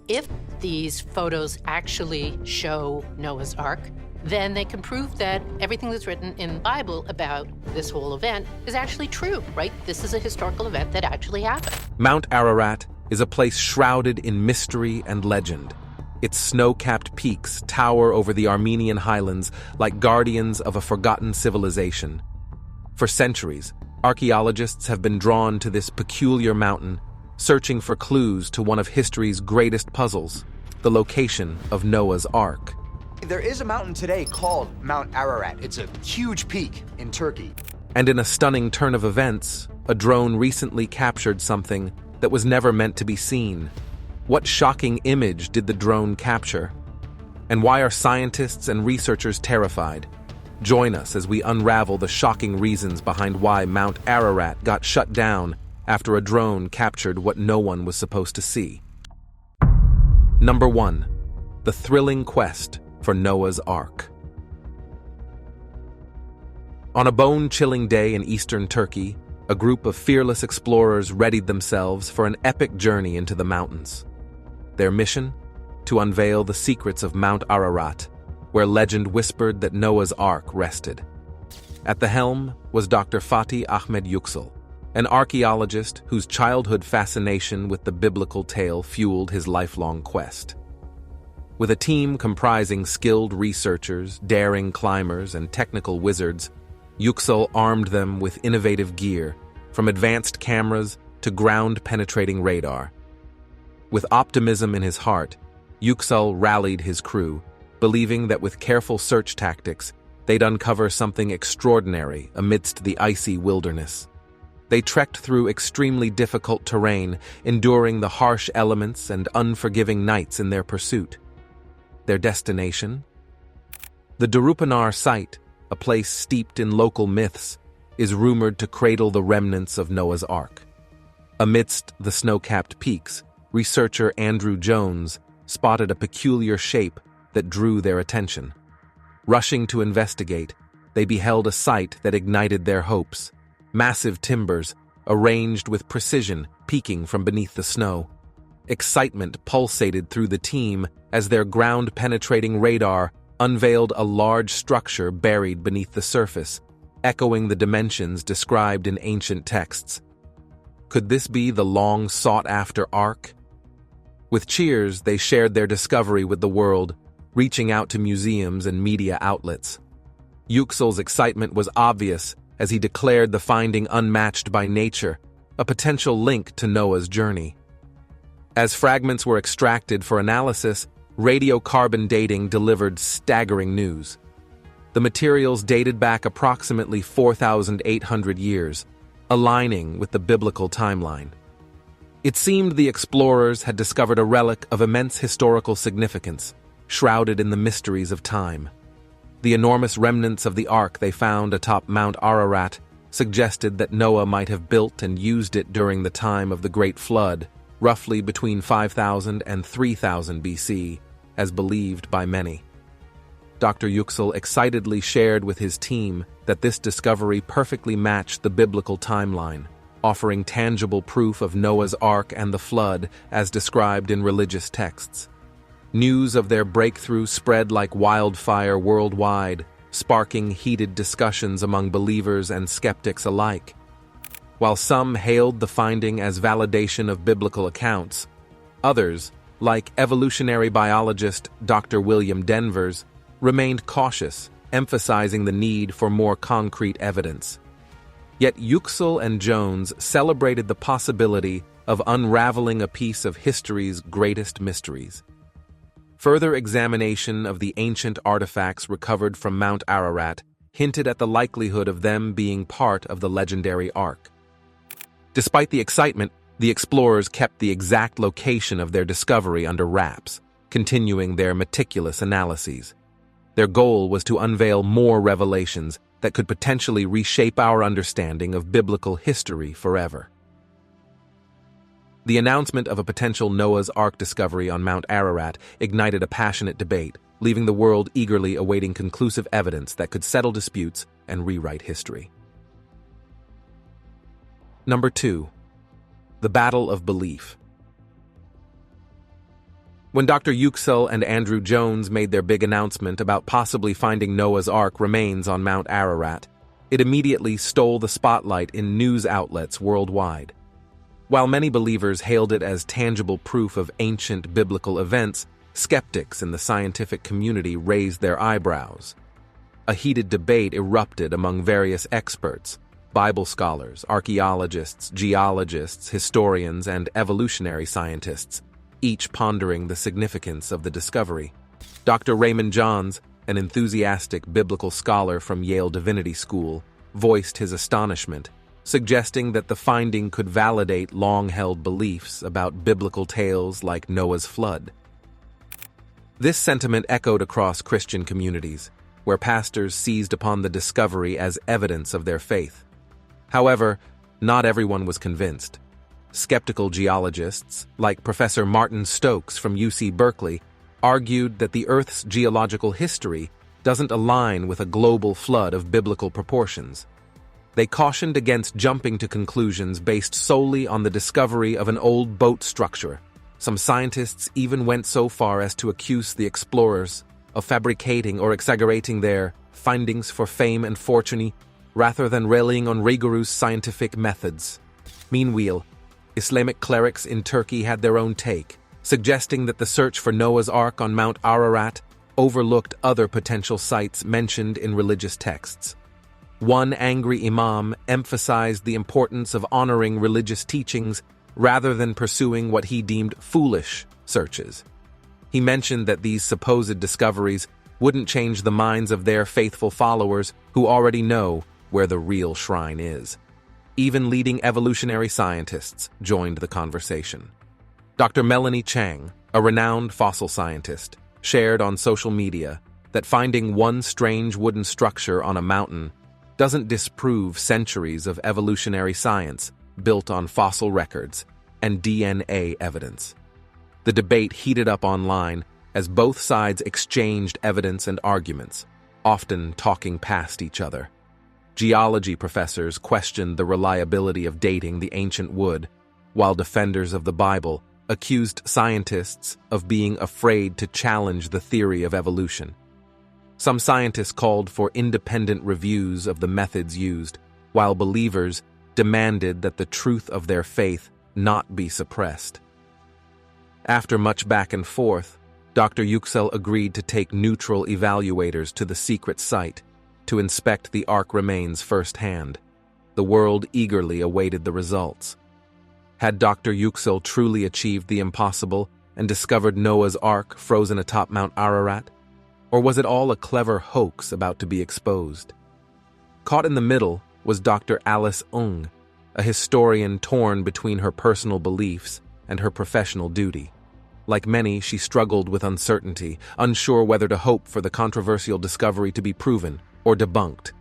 If these photos actually show Noah's Ark, then they can prove that everything that's written in the Bible about this whole event is actually true, right? This is a historical event that actually happened. Mount Ararat is a place shrouded in mystery and legend. Its snow-capped peaks tower over the Armenian Highlands like guardians of a forgotten civilization. For centuries, archaeologists have been drawn to this peculiar mountain, searching for clues to one of history's greatest puzzles, the location of Noah's Ark. There is a mountain today called Mount Ararat. It's a huge peak in Turkey. And in a stunning turn of events, a drone recently captured something that was never meant to be seen. What shocking image did the drone capture? And why are scientists and researchers terrified? Join us as we unravel the shocking reasons behind why Mount Ararat got shut down after a drone captured what no one was supposed to see. Number 1. The thrilling quest for Noah's Ark. On a bone-chilling day in eastern Turkey, a group of fearless explorers readied themselves for an epic journey into the mountains. Their mission? To unveil the secrets of Mount Ararat, where legend whispered that Noah's Ark rested. At the helm was Dr. Fatih Ahmed Yüksel, an archaeologist whose childhood fascination with the biblical tale fueled his lifelong quest. With a team comprising skilled researchers, daring climbers, and technical wizards, Yüksel armed them with innovative gear, from advanced cameras to ground-penetrating radar. With optimism in his heart, Yüksel rallied his crew, believing that with careful search tactics, they'd uncover something extraordinary amidst the icy wilderness. They trekked through extremely difficult terrain, enduring the harsh elements and unforgiving nights in their pursuit. Their destination? The Darupanar site, a place steeped in local myths, is rumored to cradle the remnants of Noah's Ark. Amidst the snow-capped peaks, researcher Andrew Jones spotted a peculiar shape that drew their attention. Rushing to investigate, they beheld a sight that ignited their hopes. Massive timbers, arranged with precision, peeking from beneath the snow. Excitement pulsated through the team as their ground-penetrating radar unveiled a large structure buried beneath the surface, echoing the dimensions described in ancient texts. Could this be the long-sought-after Ark? With cheers, they shared their discovery with the world, reaching out to museums and media outlets. Yüksel's excitement was obvious as he declared the finding unmatched by nature, a potential link to Noah's journey. As fragments were extracted for analysis, radiocarbon dating delivered staggering news. The materials dated back approximately 4,800 years, aligning with the biblical timeline. It seemed the explorers had discovered a relic of immense historical significance, shrouded in the mysteries of time. The enormous remnants of the Ark they found atop Mount Ararat suggested that Noah might have built and used it during the time of the Great Flood, roughly between 5000 and 3000 BC, as believed by many. Dr. Yüksel excitedly shared with his team that this discovery perfectly matched the biblical timeline, offering tangible proof of Noah's Ark and the flood as described in religious texts. News of their breakthrough spread like wildfire worldwide, sparking heated discussions among believers and skeptics alike. While some hailed the finding as validation of biblical accounts, others, like evolutionary biologist Dr. William Denvers, remained cautious, emphasizing the need for more concrete evidence. Yet Yüksel and Jones celebrated the possibility of unraveling a piece of history's greatest mysteries. Further examination of the ancient artifacts recovered from Mount Ararat hinted at the likelihood of them being part of the legendary Ark. Despite the excitement, the explorers kept the exact location of their discovery under wraps, continuing their meticulous analyses. Their goal was to unveil more revelations that could potentially reshape our understanding of biblical history forever. The announcement of a potential Noah's Ark discovery on Mount Ararat ignited a passionate debate, leaving the world eagerly awaiting conclusive evidence that could settle disputes and rewrite history. Number 2. The Battle of Belief. When Dr. Yüksel and Andrew Jones made their big announcement about possibly finding Noah's Ark remains on Mount Ararat, it immediately stole the spotlight in news outlets worldwide. While many believers hailed it as tangible proof of ancient biblical events, skeptics in the scientific community raised their eyebrows. A heated debate erupted among various experts, Bible scholars, archaeologists, geologists, historians, and evolutionary scientists, each pondering the significance of the discovery. Dr. Raymond Johns, an enthusiastic biblical scholar from Yale Divinity School, voiced his astonishment, suggesting that the finding could validate long-held beliefs about biblical tales like Noah's flood. This sentiment echoed across Christian communities, where pastors seized upon the discovery as evidence of their faith. However, not everyone was convinced. Skeptical geologists, like Professor Martin Stokes from UC Berkeley, argued that the Earth's geological history doesn't align with a global flood of biblical proportions. They cautioned against jumping to conclusions based solely on the discovery of an old boat structure. Some scientists even went so far as to accuse the explorers of fabricating or exaggerating their findings for fame and fortune rather than relying on rigorous scientific methods. Meanwhile, Islamic clerics in Turkey had their own take, suggesting that the search for Noah's Ark on Mount Ararat overlooked other potential sites mentioned in religious texts. One angry imam emphasized the importance of honoring religious teachings rather than pursuing what he deemed foolish searches. He mentioned that these supposed discoveries wouldn't change the minds of their faithful followers who already know where the real shrine is. Even leading evolutionary scientists joined the conversation. Dr. Melanie Chang, a renowned fossil scientist, shared on social media that finding one strange wooden structure on a mountain doesn't disprove centuries of evolutionary science built on fossil records and DNA evidence. The debate heated up online as both sides exchanged evidence and arguments, often talking past each other. Geology professors questioned the reliability of dating the ancient wood, while defenders of the Bible accused scientists of being afraid to challenge the theory of evolution. Some scientists called for independent reviews of the methods used, while believers demanded that the truth of their faith not be suppressed. After much back and forth, Dr. Yüksel agreed to take neutral evaluators to the secret site to inspect the Ark remains firsthand. The world eagerly awaited the results. Had Dr. Yüksel truly achieved the impossible and discovered Noah's Ark frozen atop Mount Ararat? Or was it all a clever hoax about to be exposed? Caught in the middle was Dr. Alice Ung, a historian torn between her personal beliefs and her professional duty. Like many, she struggled with uncertainty, unsure whether to hope for the controversial discovery to be proven or debunked.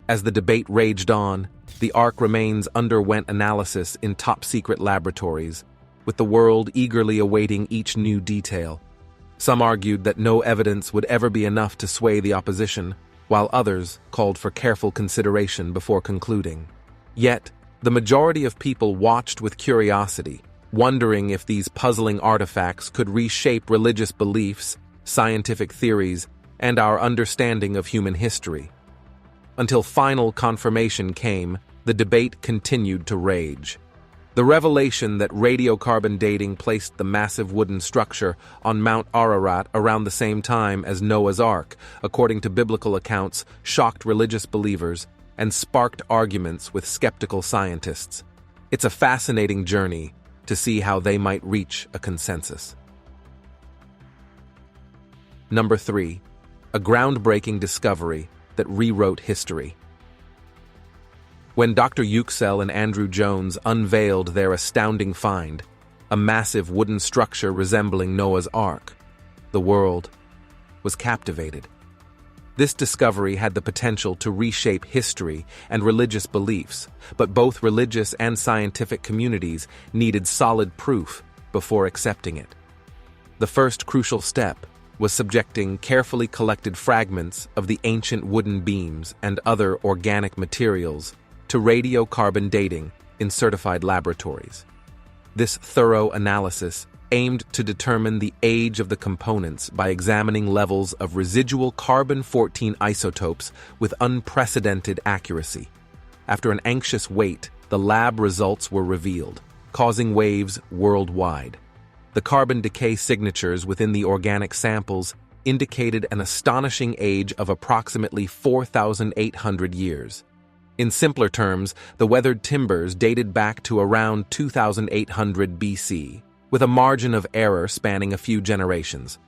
As the debate raged on, the Ark remains underwent analysis in top-secret laboratories, with the world eagerly awaiting each new detail. Some argued that no evidence would ever be enough to sway the opposition, while others called for careful consideration before concluding. Yet, the majority of people watched with curiosity, wondering if these puzzling artifacts could reshape religious beliefs, scientific theories, and our understanding of human history. Until final confirmation came, the debate continued to rage. The revelation that radiocarbon dating placed the massive wooden structure on Mount Ararat around the same time as Noah's Ark, according to biblical accounts, shocked religious believers and sparked arguments with skeptical scientists. It's a fascinating journey to see how they might reach a consensus. Number 3. A groundbreaking discovery that rewrote history. When Dr. Yüksel and Andrew Jones unveiled their astounding find, a massive wooden structure resembling Noah's Ark, the world was captivated. This discovery had the potential to reshape history and religious beliefs, but both religious and scientific communities needed solid proof before accepting it. The first crucial step was subjecting carefully collected fragments of the ancient wooden beams and other organic materials to radiocarbon dating in certified laboratories. This thorough analysis aimed to determine the age of the components by examining levels of residual carbon-14 isotopes with unprecedented accuracy. After an anxious wait, the lab results were revealed, causing waves worldwide. The carbon decay signatures within the organic samples indicated an astonishing age of approximately 4,800 years. In simpler terms, the weathered timbers dated back to around 2,800 BC, with a margin of error spanning a few generations.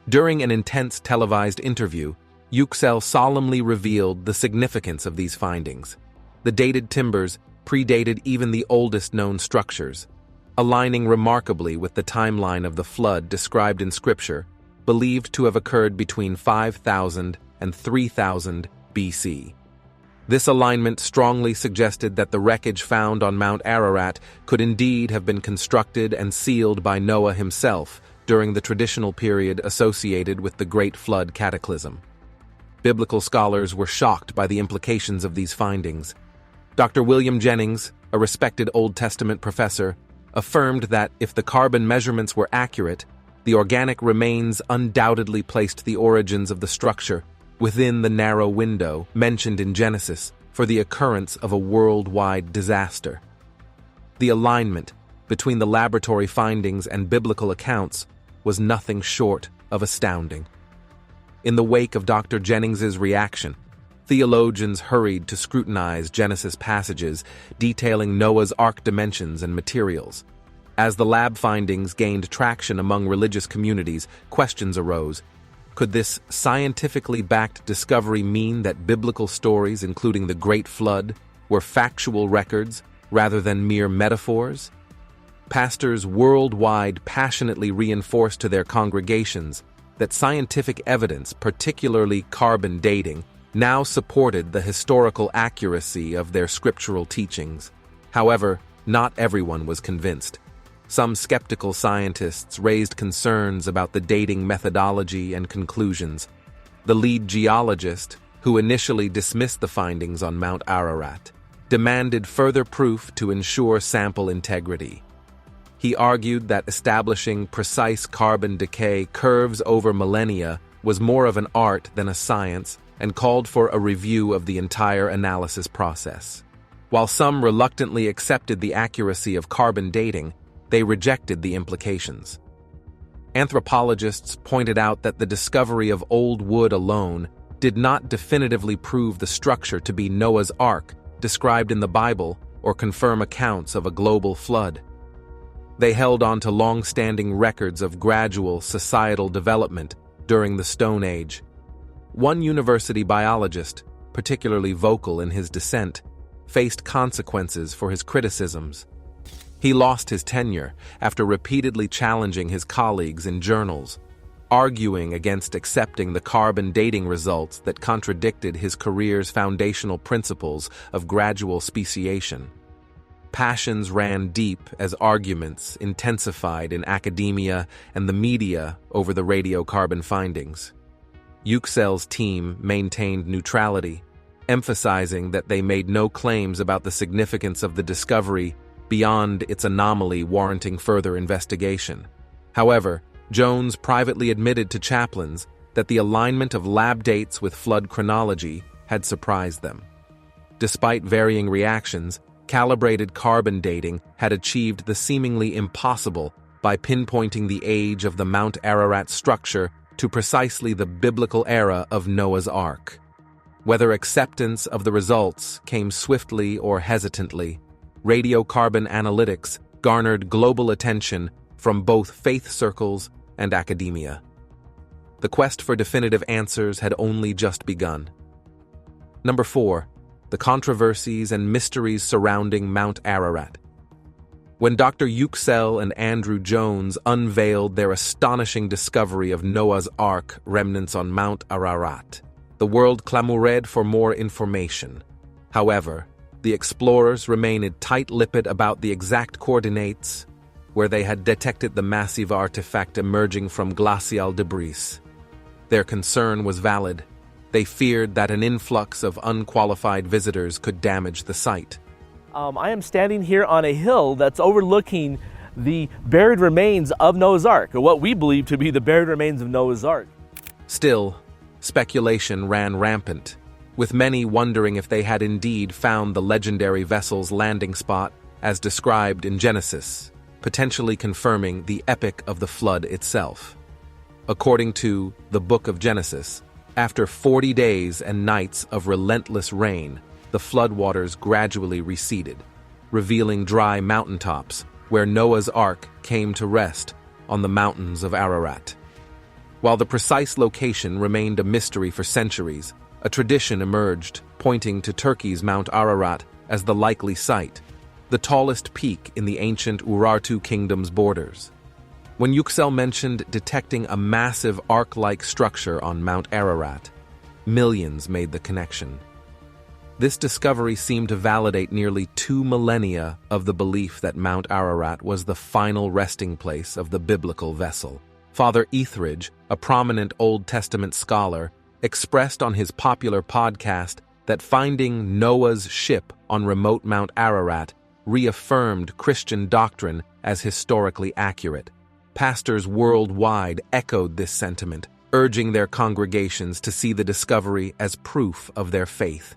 During an intense televised interview, Yüksel solemnly revealed the significance of these findings. The dated timbers predated even the oldest known structures, aligning remarkably with the timeline of the flood described in Scripture, believed to have occurred between 5,000 and 3,000 BC. This alignment strongly suggested that the wreckage found on Mount Ararat could indeed have been constructed and sealed by Noah himself during the traditional period associated with the Great Flood cataclysm. Biblical scholars were shocked by the implications of these findings. Dr. William Jennings, a respected Old Testament professor, affirmed that if the carbon measurements were accurate, the organic remains undoubtedly placed the origins of the structure within the narrow window mentioned in Genesis for the occurrence of a worldwide disaster. The alignment between the laboratory findings and biblical accounts was nothing short of astounding. In the wake of Dr. Jennings's reaction, theologians hurried to scrutinize Genesis passages detailing Noah's Ark dimensions and materials. As the lab findings gained traction among religious communities, questions arose. Could this scientifically backed discovery mean that biblical stories, including the Great Flood, were factual records rather than mere metaphors? Pastors worldwide passionately reinforced to their congregations that scientific evidence, particularly carbon dating, now supported the historical accuracy of their scriptural teachings. However, not everyone was convinced. Some skeptical scientists raised concerns about the dating methodology and conclusions. The lead geologist, who initially dismissed the findings on Mount Ararat, demanded further proof to ensure sample integrity. He argued that establishing precise carbon decay curves over millennia was more of an art than a science and called for a review of the entire analysis process. While some reluctantly accepted the accuracy of carbon dating, they rejected the implications. Anthropologists pointed out that the discovery of old wood alone did not definitively prove the structure to be Noah's Ark described in the Bible or confirm accounts of a global flood. They held on to long-standing records of gradual societal development during the Stone Age. One university biologist, particularly vocal in his dissent, faced consequences for his criticisms. He lost his tenure after repeatedly challenging his colleagues in journals, arguing against accepting the carbon dating results that contradicted his career's foundational principles of gradual speciation. Passions ran deep as arguments intensified in academia and the media over the radiocarbon findings. Yüksel's team maintained neutrality, emphasizing that they made no claims about the significance of the discovery beyond its anomaly warranting further investigation. However, Jones privately admitted to chaplains that the alignment of lab dates with flood chronology had surprised them. Despite varying reactions, calibrated carbon dating had achieved the seemingly impossible by pinpointing the age of the Mount Ararat structure to precisely the biblical era of Noah's Ark. Whether acceptance of the results came swiftly or hesitantly, radiocarbon analytics garnered global attention from both faith circles and academia. The quest for definitive answers had only just begun. Number 4. The controversies and mysteries surrounding Mount Ararat. When Dr. Yüksel and Andrew Jones unveiled their astonishing discovery of Noah's Ark remnants on Mount Ararat, the world clamored for more information. However, the explorers remained tight-lipped about the exact coordinates where they had detected the massive artifact emerging from glacial debris. Their concern was valid. They feared that an influx of unqualified visitors could damage the site. I am standing here on a hill that's overlooking the buried remains of Noah's Ark, or what we believe to be the buried remains of Noah's Ark. Still, speculation ran rampant, with many wondering if they had indeed found the legendary vessel's landing spot as described in Genesis, potentially confirming the epic of the flood itself. According to the Book of Genesis, after 40 days and nights of relentless rain, the floodwaters gradually receded, revealing dry mountaintops where Noah's Ark came to rest on the mountains of Ararat. While the precise location remained a mystery for centuries, a tradition emerged pointing to Turkey's Mount Ararat as the likely site, the tallest peak in the ancient Urartu kingdom's borders. When Yüksel mentioned detecting a massive ark-like structure on Mount Ararat, millions made the connection. This discovery seemed to validate nearly 2 millennia of the belief that Mount Ararat was the final resting place of the biblical vessel. Father Etheridge, a prominent Old Testament scholar, expressed on his popular podcast that finding Noah's ship on remote Mount Ararat reaffirmed Christian doctrine as historically accurate. Pastors worldwide echoed this sentiment, urging their congregations to see the discovery as proof of their faith.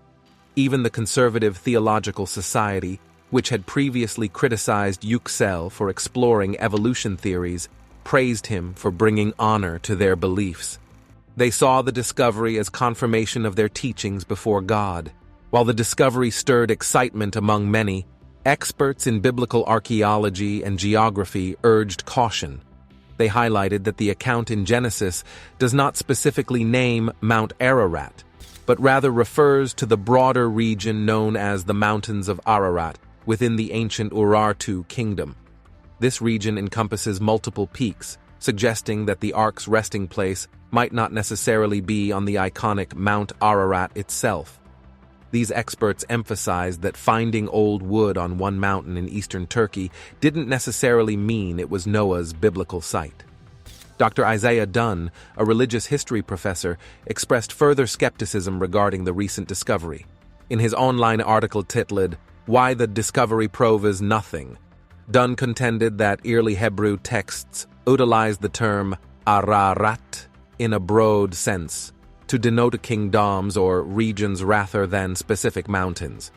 Even the Conservative Theological Society, which had previously criticized Yüksel for exploring evolution theories, praised him for bringing honor to their beliefs. They saw the discovery as confirmation of their teachings before God. While the discovery stirred excitement among many, experts in biblical archaeology and geography urged caution. They highlighted that the account in Genesis does not specifically name Mount Ararat, but rather refers to the broader region known as the Mountains of Ararat within the ancient Urartu kingdom. This region encompasses multiple peaks, suggesting that the Ark's resting place might not necessarily be on the iconic Mount Ararat itself. These experts emphasized that finding old wood on one mountain in eastern Turkey didn't necessarily mean it was Noah's biblical site. Dr. Isaiah Dunn, a religious history professor, expressed further skepticism regarding the recent discovery. In his online article titled, "Why the Discovery Proves Nothing," Dunn contended that early Hebrew texts utilized the term Ararat in a broad sense, to denote kingdoms or regions rather than specific mountains.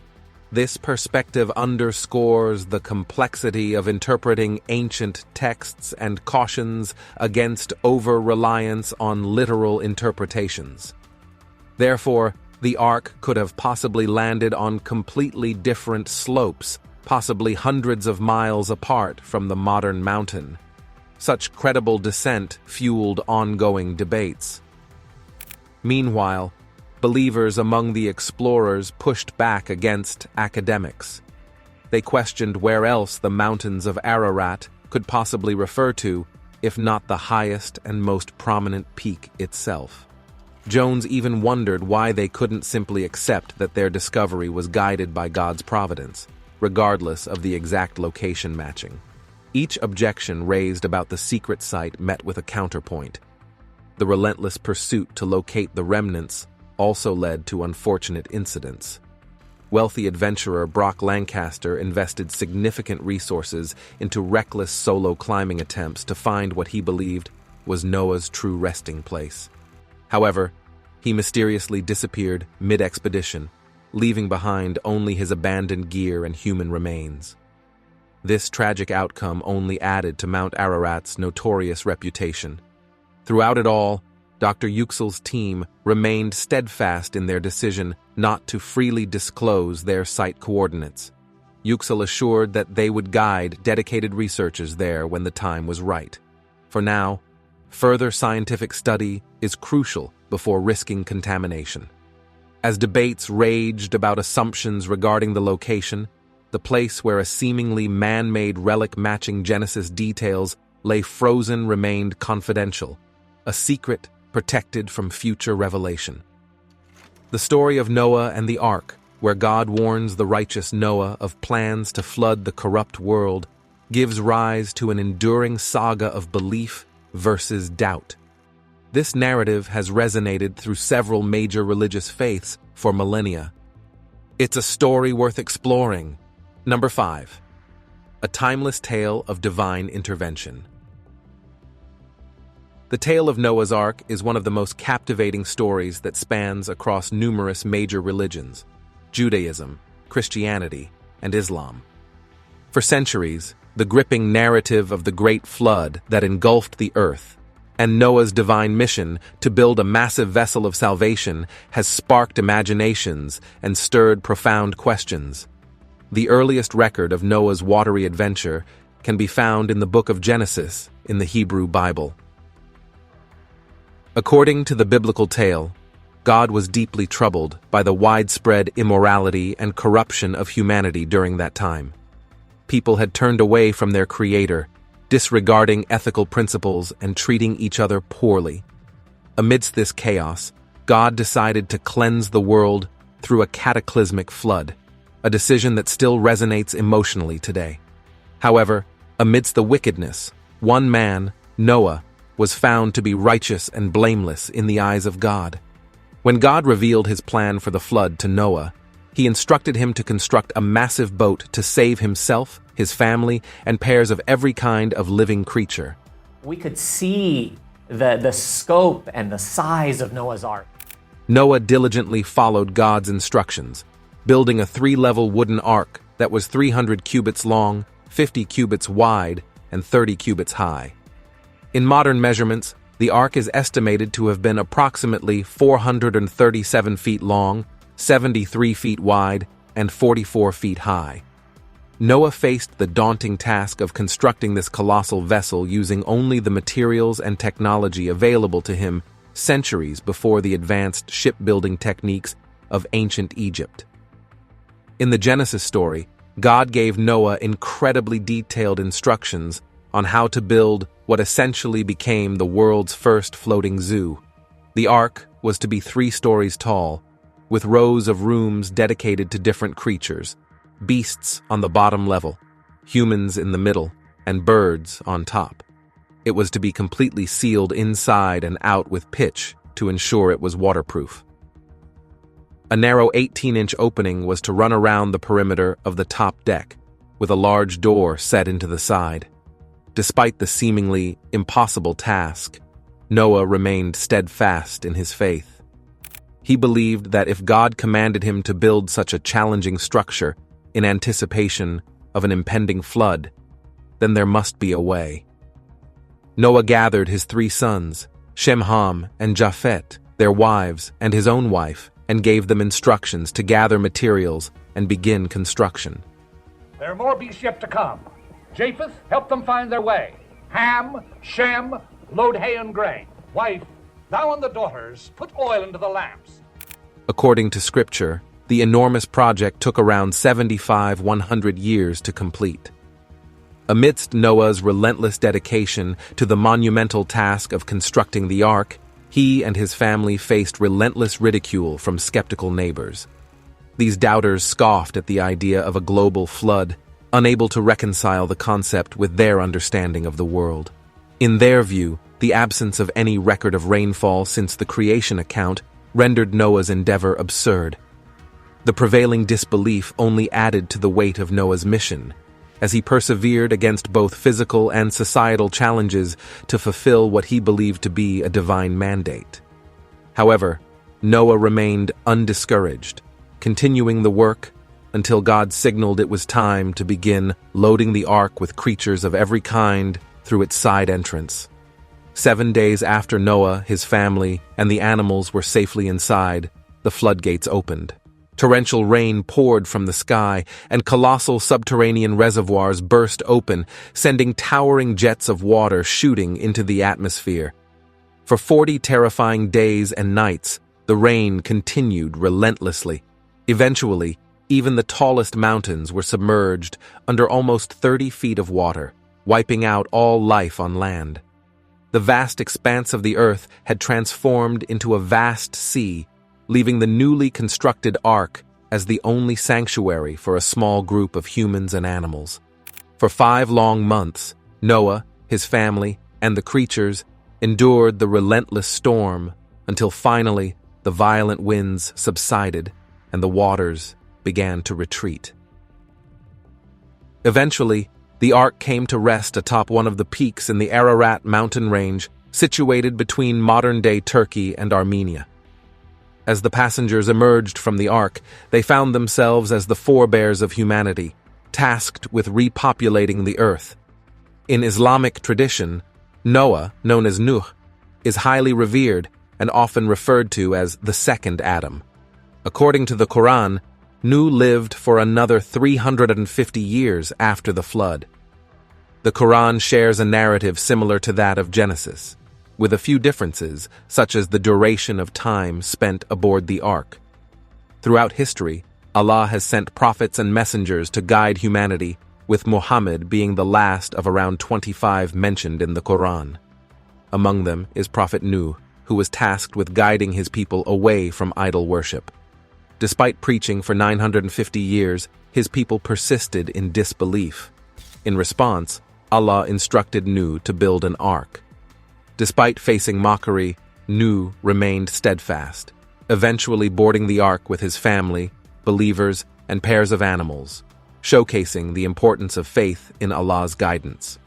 This perspective underscores the complexity of interpreting ancient texts and cautions against over-reliance on literal interpretations. Therefore, the Ark could have possibly landed on completely different slopes, possibly hundreds of miles apart from the modern mountain. Such credible dissent fueled ongoing debates. Meanwhile, believers among the explorers pushed back against academics. They questioned where else the mountains of Ararat could possibly refer to, if not the highest and most prominent peak itself. Jones even wondered why they couldn't simply accept that their discovery was guided by God's providence, regardless of the exact location matching. Each objection raised about the secret site met with a counterpoint. The relentless pursuit to locate the remnants also led to unfortunate incidents. Wealthy adventurer Brock Lancaster invested significant resources into reckless solo climbing attempts to find what he believed was Noah's true resting place. However, he mysteriously disappeared mid-expedition, leaving behind only his abandoned gear and human remains. This tragic outcome only added to Mount Ararat's notorious reputation. Throughout it all, Dr. Yüksel's team remained steadfast in their decision not to freely disclose their site coordinates. Yüksel assured that they would guide dedicated researchers there when the time was right. For now, further scientific study is crucial before risking contamination. As debates raged about assumptions regarding the location, the place where a seemingly man-made relic matching Genesis details lay frozen remained confidential, a secret protected from future revelation. The story of Noah and the Ark, where God warns the righteous Noah of plans to flood the corrupt world, gives rise to an enduring saga of belief versus doubt. This narrative has resonated through several major religious faiths for millennia. It's a story worth exploring. Number 5. a timeless tale of divine intervention. The tale of Noah's Ark is one of the most captivating stories that spans across numerous major religions: Judaism, Christianity, and Islam. For centuries, the gripping narrative of the Great Flood that engulfed the earth and Noah's divine mission to build a massive vessel of salvation has sparked imaginations and stirred profound questions. The earliest record of Noah's watery adventure can be found in the book of Genesis in the Hebrew Bible. According to the biblical tale, God was deeply troubled by the widespread immorality and corruption of humanity during that time. People had turned away from their Creator, disregarding ethical principles and treating each other poorly. Amidst this chaos, God decided to cleanse the world through a cataclysmic flood, a decision that still resonates emotionally today. However, amidst the wickedness, one man, Noah, was found to be righteous and blameless in the eyes of God. When God revealed his plan for the flood to Noah, he instructed him to construct a massive boat to save himself, his family, and pairs of every kind of living creature. We could see the scope and the size of Noah's Ark. Noah diligently followed God's instructions, building a 3-level wooden ark that was 300 cubits long, 50 cubits wide, and 30 cubits high. In modern measurements, the ark is estimated to have been approximately 437 feet long, 73 feet wide, and 44 feet high. Noah faced the daunting task of constructing this colossal vessel using only the materials and technology available to him centuries before the advanced shipbuilding techniques of ancient Egypt. In the Genesis story, God gave Noah incredibly detailed instructions on how to build what essentially became the world's first floating zoo. The ark was to be 3 stories tall, with rows of rooms dedicated to different creatures, beasts on the bottom level, humans in the middle, and birds on top. It was to be completely sealed inside and out with pitch to ensure it was waterproof. A narrow 18-inch opening was to run around the perimeter of the top deck, with a large door set into the side. Despite the seemingly impossible task, Noah remained steadfast in his faith. He believed that if God commanded him to build such a challenging structure in anticipation of an impending flood, then there must be a way. Noah gathered his 3 sons, Shem, Ham, and Japhet, their wives, and his own wife, and gave them instructions to gather materials and begin construction. There are more beasts yet to come. Japheth, help them find their way. Ham, Shem, load hay and grain. Wife, thou and the daughters, put oil into the lamps. According to scripture, the enormous project took around 100 years to complete. Amidst Noah's relentless dedication to the monumental task of constructing the ark, he and his family faced relentless ridicule from skeptical neighbors. These doubters scoffed at the idea of a global flood, unable to reconcile the concept with their understanding of the world. In their view, the absence of any record of rainfall since the creation account rendered Noah's endeavor absurd. The prevailing disbelief only added to the weight of Noah's mission, as he persevered against both physical and societal challenges to fulfill what he believed to be a divine mandate. However, Noah remained undiscouraged, continuing the work until God signaled it was time to begin loading the ark with creatures of every kind through its side entrance. 7 days after Noah, his family, and the animals were safely inside, the floodgates opened. Torrential rain poured from the sky, and colossal subterranean reservoirs burst open, sending towering jets of water shooting into the atmosphere. For 40 terrifying days and nights, the rain continued relentlessly. Eventually, even the tallest mountains were submerged under almost 30 feet of water, wiping out all life on land. The vast expanse of the earth had transformed into a vast sea, leaving the newly constructed ark as the only sanctuary for a small group of humans and animals. For 5 long months, Noah, his family, and the creatures endured the relentless storm until finally the violent winds subsided and the waters began to retreat. Eventually, the ark came to rest atop one of the peaks in the Ararat mountain range situated between modern-day Turkey and Armenia. As the passengers emerged from the ark, they found themselves as the forebears of humanity, tasked with repopulating the earth. In Islamic tradition, Noah, known as Nuh, is highly revered and often referred to as the second Adam. According to the Quran, Nuh lived for another 350 years after the flood. The Quran shares a narrative similar to that of Genesis, with a few differences, such as the duration of time spent aboard the ark. Throughout history, Allah has sent prophets and messengers to guide humanity, with Muhammad being the last of around 25 mentioned in the Quran. Among them is Prophet Nuh, who was tasked with guiding his people away from idol worship. Despite preaching for 950 years, his people persisted in disbelief. In response, Allah instructed Nuh to build an ark. Despite facing mockery, Nuh remained steadfast, eventually boarding the ark with his family, believers, and pairs of animals, showcasing the importance of faith in Allah's guidance.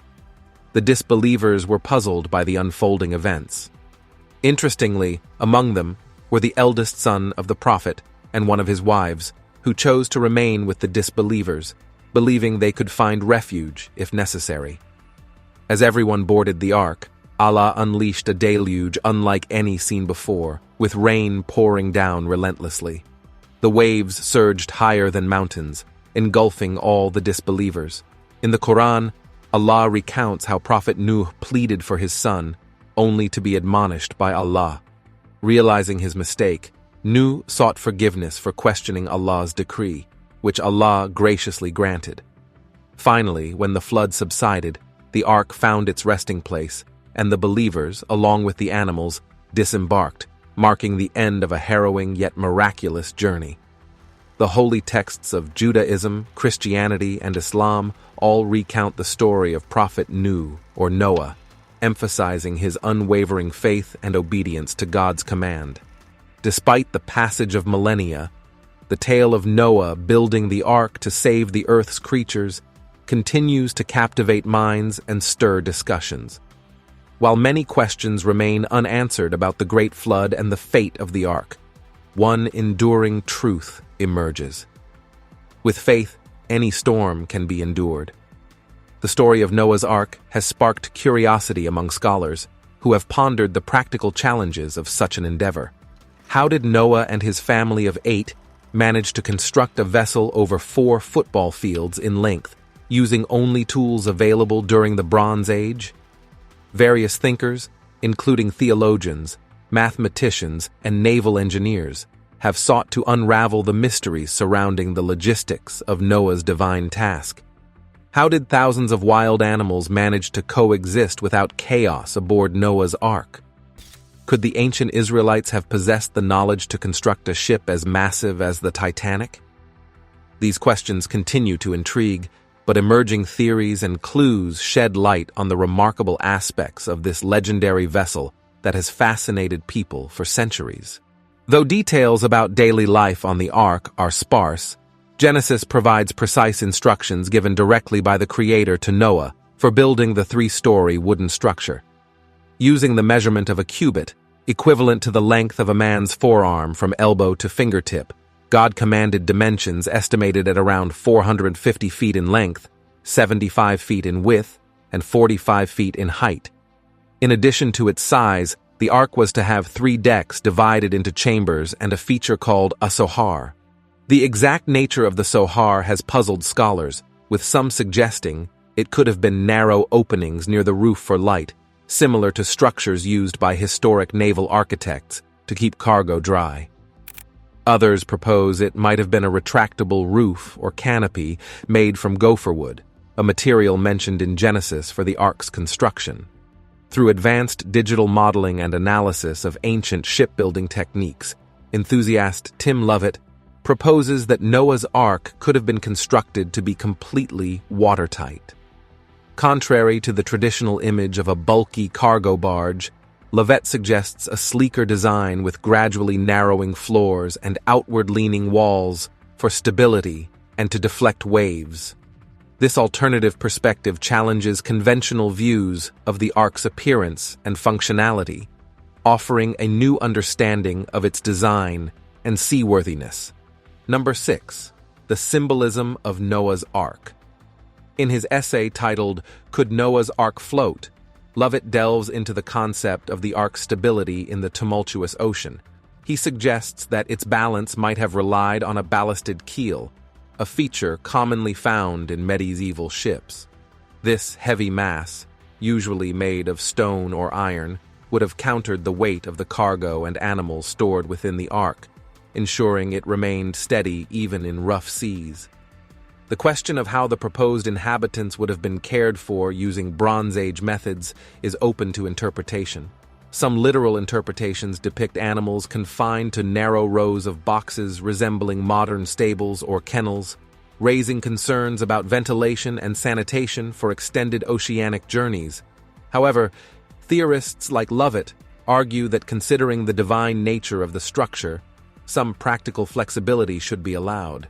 The disbelievers were puzzled by the unfolding events. Interestingly, among them were the eldest son of the Prophet and one of his wives, who chose to remain with the disbelievers, believing they could find refuge if necessary. As everyone boarded the ark, Allah unleashed a deluge unlike any seen before, with rain pouring down relentlessly. The waves surged higher than mountains, engulfing all the disbelievers. In the Quran, Allah recounts how Prophet Nuh pleaded for his son, only to be admonished by Allah. Realizing his mistake, Nuh sought forgiveness for questioning Allah's decree, which Allah graciously granted. Finally, when the flood subsided, the ark found its resting place, and the believers, along with the animals, disembarked, marking the end of a harrowing yet miraculous journey. The holy texts of Judaism, Christianity, and Islam all recount the story of Prophet Nuh, or Noah, emphasizing his unwavering faith and obedience to God's command. Despite the passage of millennia, the tale of Noah building the ark to save the earth's creatures continues to captivate minds and stir discussions. While many questions remain unanswered about the Great Flood and the fate of the ark, one enduring truth emerges. With faith, any storm can be endured. The story of Noah's Ark has sparked curiosity among scholars who have pondered the practical challenges of such an endeavor. How did Noah and his family of 8 manage to construct a vessel over 4 football fields in length, using only tools available during the Bronze Age? Various thinkers, including theologians, mathematicians, and naval engineers, have sought to unravel the mysteries surrounding the logistics of Noah's divine task. How did thousands of wild animals manage to coexist without chaos aboard Noah's Ark? Could the ancient Israelites have possessed the knowledge to construct a ship as massive as the Titanic? These questions continue to intrigue, but emerging theories and clues shed light on the remarkable aspects of this legendary vessel that has fascinated people for centuries. Though details about daily life on the Ark are sparse, Genesis provides precise instructions given directly by the Creator to Noah for building the 3-story wooden structure. Using the measurement of a cubit, equivalent to the length of a man's forearm from elbow to fingertip, God commanded dimensions estimated at around 450 feet in length, 75 feet in width, and 45 feet in height. In addition to its size, the ark was to have 3 decks divided into chambers and a feature called a sohar. The exact nature of the sohar has puzzled scholars, with some suggesting it could have been narrow openings near the roof for light, similar to structures used by historic naval architects to keep cargo dry. Others propose it might have been a retractable roof or canopy made from gopher wood, a material mentioned in Genesis for the ark's construction. Through advanced digital modeling and analysis of ancient shipbuilding techniques, enthusiast Tim Lovett proposes that Noah's Ark could have been constructed to be completely watertight. Contrary to the traditional image of a bulky cargo barge, Lovett suggests a sleeker design with gradually narrowing floors and outward-leaning walls for stability and to deflect waves. This alternative perspective challenges conventional views of the Ark's appearance and functionality, offering a new understanding of its design and seaworthiness. Number 6. The symbolism of Noah's Ark. In his essay titled, "Could Noah's Ark Float?" Lovett delves into the concept of the Ark's stability in the tumultuous ocean. He suggests that its balance might have relied on a ballasted keel, a feature commonly found in medieval ships. This heavy mass, usually made of stone or iron, would have countered the weight of the cargo and animals stored within the Ark, ensuring it remained steady even in rough seas. The question of how the proposed inhabitants would have been cared for using Bronze Age methods is open to interpretation. Some literal interpretations depict animals confined to narrow rows of boxes resembling modern stables or kennels, raising concerns about ventilation and sanitation for extended oceanic journeys. However, theorists like Lovett argue that considering the divine nature of the structure, some practical flexibility should be allowed.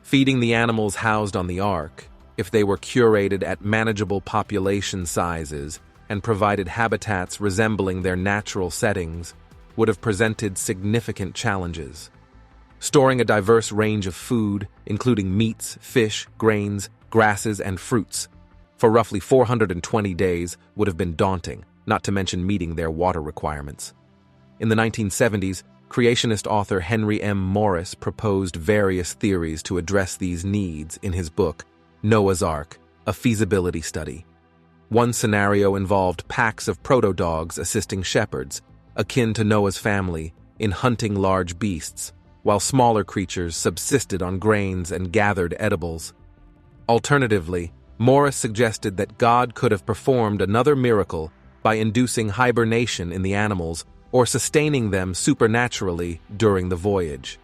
Feeding the animals housed on the Ark, if they were curated at manageable population sizes and provided habitats resembling their natural settings, would have presented significant challenges. Storing a diverse range of food, including meats, fish, grains, grasses, and fruits, for roughly 420 days would have been daunting, not to mention meeting their water requirements. In the 1970s, creationist author Henry M. Morris proposed various theories to address these needs in his book, Noah's Ark, a feasibility study. One scenario involved packs of proto-dogs assisting shepherds, akin to Noah's family, in hunting large beasts, while smaller creatures subsisted on grains and gathered edibles. Alternatively, Morris suggested that God could have performed another miracle by inducing hibernation in the animals or sustaining them supernaturally during the voyage.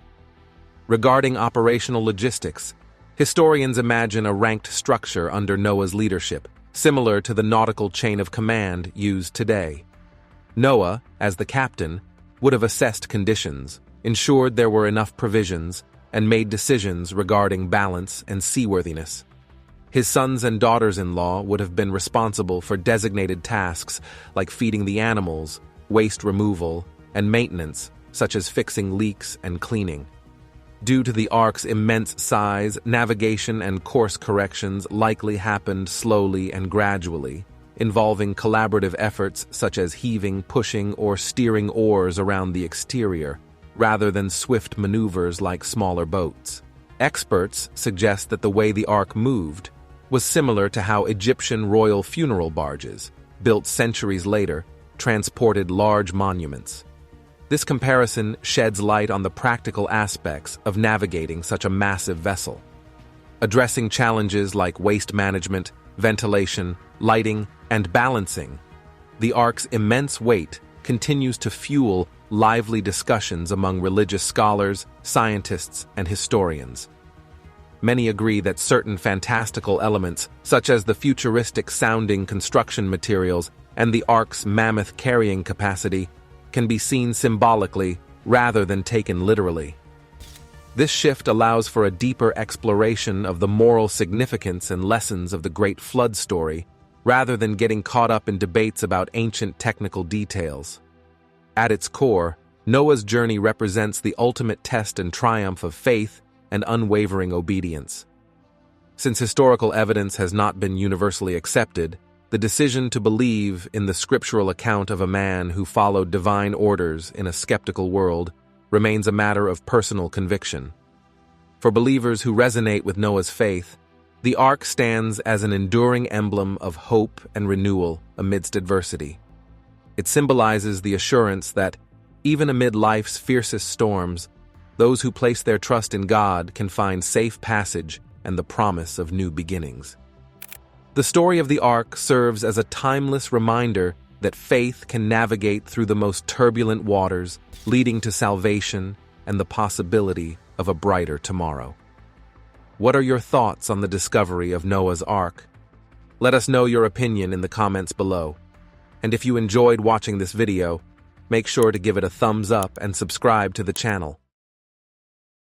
Regarding operational logistics, historians imagine a ranked structure under Noah's leadership, similar to the nautical chain of command used today. Noah, as the captain, would have assessed conditions, ensured there were enough provisions, and made decisions regarding balance and seaworthiness. His sons and daughters-in-law would have been responsible for designated tasks like feeding the animals, waste removal, and maintenance, such as fixing leaks and cleaning. Due to the Ark's immense size, navigation and course corrections likely happened slowly and gradually, involving collaborative efforts such as heaving, pushing, or steering oars around the exterior, rather than swift maneuvers like smaller boats. Experts suggest that the way the Ark moved was similar to how Egyptian royal funeral barges, built centuries later, transported large monuments. This comparison sheds light on the practical aspects of navigating such a massive vessel. Addressing challenges like waste management, ventilation, lighting, and balancing, the Ark's immense weight continues to fuel lively discussions among religious scholars, scientists, and historians. Many agree that certain fantastical elements, such as the futuristic-sounding construction materials and the Ark's mammoth carrying capacity, can be seen symbolically rather than taken literally. This shift allows for a deeper exploration of the moral significance and lessons of the Great Flood story, rather than getting caught up in debates about ancient technical details. At its core, Noah's journey represents the ultimate test and triumph of faith and unwavering obedience. Since historical evidence has not been universally accepted, the decision to believe in the scriptural account of a man who followed divine orders in a skeptical world remains a matter of personal conviction. For believers who resonate with Noah's faith, the Ark stands as an enduring emblem of hope and renewal amidst adversity. It symbolizes the assurance that, even amid life's fiercest storms, those who place their trust in God can find safe passage and the promise of new beginnings. The story of the Ark serves as a timeless reminder that faith can navigate through the most turbulent waters, leading to salvation and the possibility of a brighter tomorrow. What are your thoughts on the discovery of Noah's Ark? Let us know your opinion in the comments below. And if you enjoyed watching this video, make sure to give it a thumbs up and subscribe to the channel.